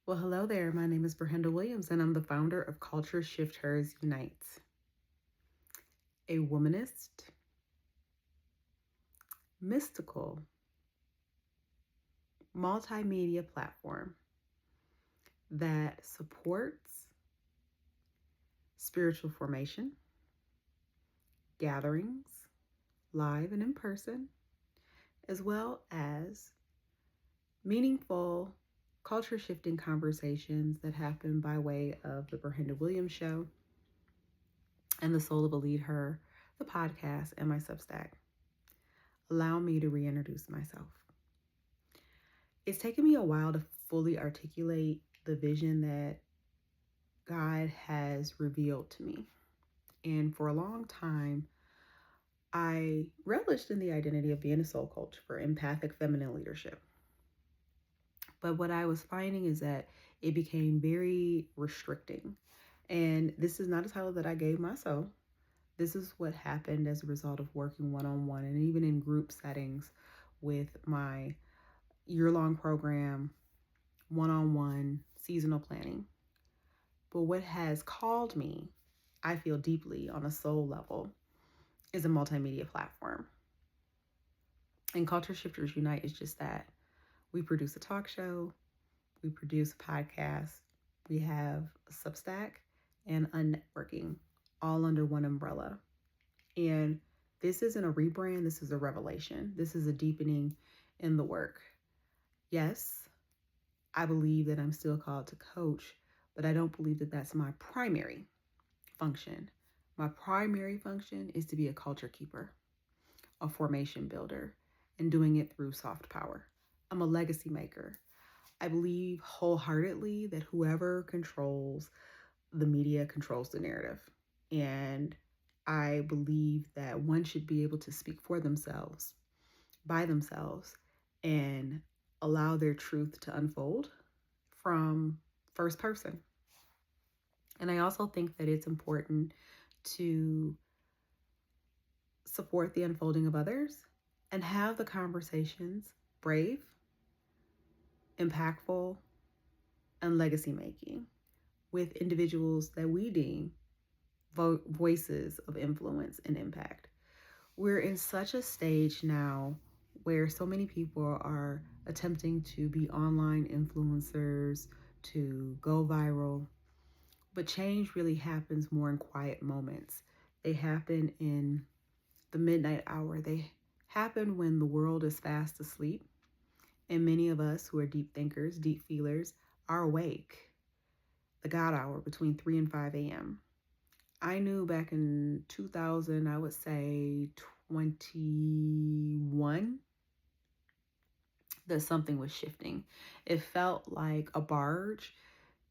Well, hello there. My name is Ber-Henda Williams, and I'm the founder of Culture Shifters Unites, a womanist, mystical, multimedia platform that supports spiritual formation, gatherings, live and in person, as well as meaningful culture shifting conversations that happen by way of the Ber-Henda Williams show and the Soul of a Lead Her, the podcast, and my Substack. Allow me to reintroduce myself. It's taken me a while to fully articulate the vision that God has revealed to me. And for a long time, I relished in the identity of being a soul coach for empathic feminine leadership. But what I was finding is that it became very restricting. And this is not a title that I gave myself. This is what happened as a result of working one-on-one and even in group settings with my year-long program, one-on-one seasonal planning. But what has called me, I feel deeply on a soul level, is a multimedia platform. And Culture Shifters Unite is just that. We produce a talk show, we produce a podcast, we have a Substack and a networking, all under one umbrella. And this isn't a rebrand, this is a revelation. This is a deepening in the work. Yes, I believe that I'm still called to coach, but I don't believe that that's my primary function. My primary function is to be a culture keeper, a formation builder, and doing it through soft power. I'm a legacy maker. I believe wholeheartedly that whoever controls the media controls the narrative. And I believe that one should be able to speak for themselves, by themselves, and allow their truth to unfold from first person. And I also think that it's important to support the unfolding of others and have the conversations brave, impactful, and legacy making with individuals that we deem voices of influence and impact. We're in such a stage now where so many people are attempting to be online influencers, to go viral, but change really happens more in quiet moments. They happen in the midnight hour. They happen when the world is fast asleep, and many of us who are deep thinkers, deep feelers, are awake. The God hour between 3 and 5 a.m. I knew back in 2000, I would say 21, that something was shifting. It felt like a barge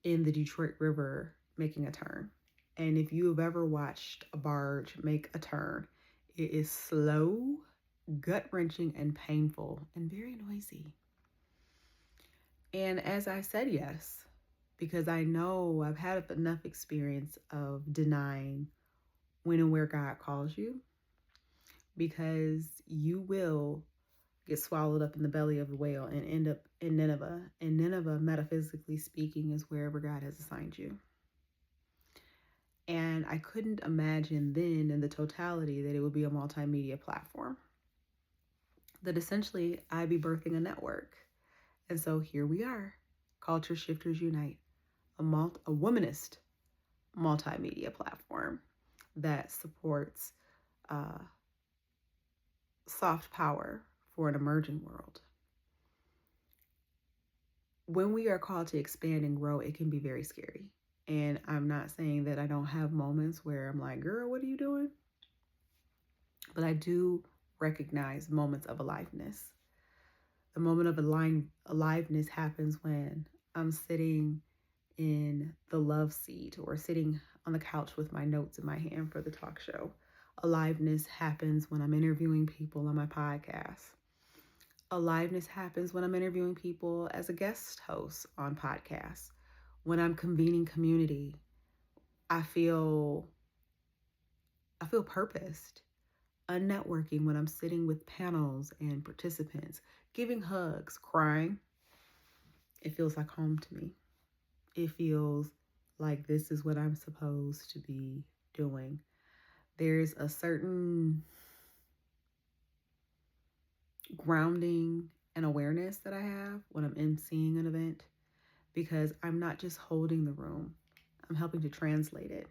in the Detroit River making a turn. And if you have ever watched a barge make a turn, it is slow, gut-wrenching, and painful, and very noisy. And as I said yes, because I know I've had enough experience of denying when and where God calls you, because you will get swallowed up in the belly of the whale and end up in Nineveh. And Nineveh, metaphysically speaking, is wherever God has assigned you. And I couldn't imagine then in the totality that it would be a multimedia platform, that essentially I'd be birthing a network. And so here we are, Culture Shifters Unite, a womanist multimedia platform that supports soft power for an emerging world. When we are called to expand and grow, it can be very scary. And I'm not saying that I don't have moments where I'm like, girl, what are you doing? But I do recognize moments of aliveness. The moment of aliveness happens when I'm sitting in the love seat or sitting on the couch with my notes in my hand for the talk show. Aliveness happens when I'm interviewing people on my podcast. Aliveness happens when I'm interviewing people as a guest host on podcasts. When I'm convening community, I feel purposed. Networking when I'm sitting with panels and participants, giving hugs, crying. It feels like home to me. it feels like this is what I'm supposed to be doing. There's a certain grounding and awareness that I have when I'm emceeing an event, because I'm not just holding the room, I'm helping to translate it.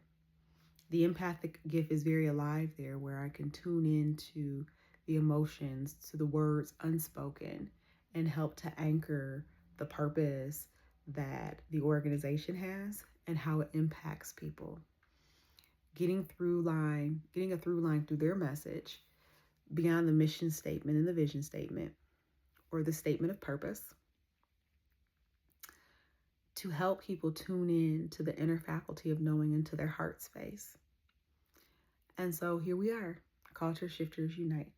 The empathic gift is very alive there, where I can tune into the emotions, to the words unspoken, and help to anchor the purpose that the organization has and how it impacts people. Getting a through line through their message beyond the mission statement and the vision statement or the statement of purpose, to help people tune in to the inner faculty of knowing into their heart space. And so here we are, Culture Shifters Unite.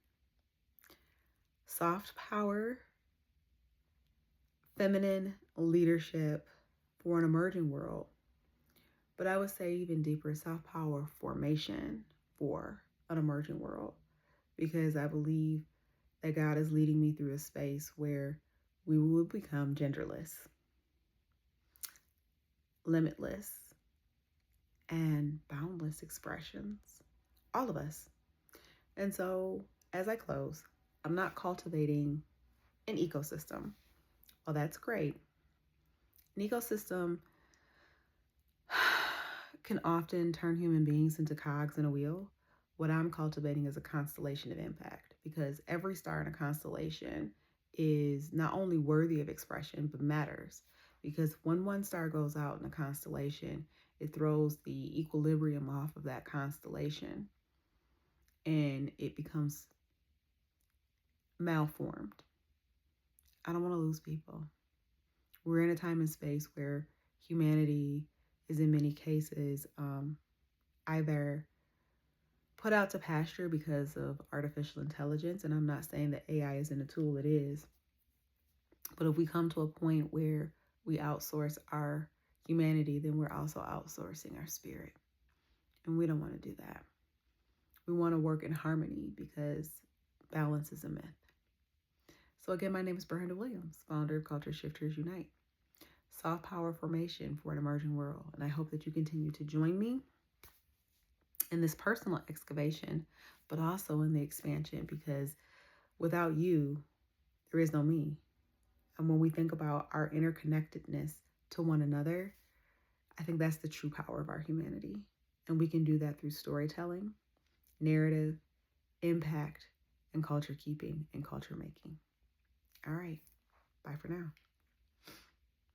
Soft power, feminine leadership for an emerging world. But I would say even deeper, soft power formation for an emerging world. Because I believe that God is leading me through a space where we will become genderless, limitless, and boundless expressions. All of us. And so, as I close, I'm not cultivating an ecosystem. Well, that's great. An ecosystem can often turn human beings into cogs in a wheel. What I'm cultivating is a constellation of impact, because every star in a constellation is not only worthy of expression, but matters. Because when one star goes out in a constellation, it throws the equilibrium off of that constellation and it becomes malformed. I don't want to lose people. We're in a time and space where humanity is in many cases either put out to pasture because of artificial intelligence. And I'm not saying that AI isn't a tool, it is. But if we come to a point where we outsource our humanity, then we're also outsourcing our spirit. And we don't want to do that. We want to work in harmony, because balance is a myth. So again, my name is Ber-Henda Williams, founder of Culture Shifters Unite. Soft power formation for an emerging world. And I hope that you continue to join me in this personal excavation, but also in the expansion, because without you, there is no me. And when we think about our interconnectedness to one another, I think that's the true power of our humanity. And we can do that through storytelling, narrative, impact, and culture keeping and culture making. All right. Bye for now.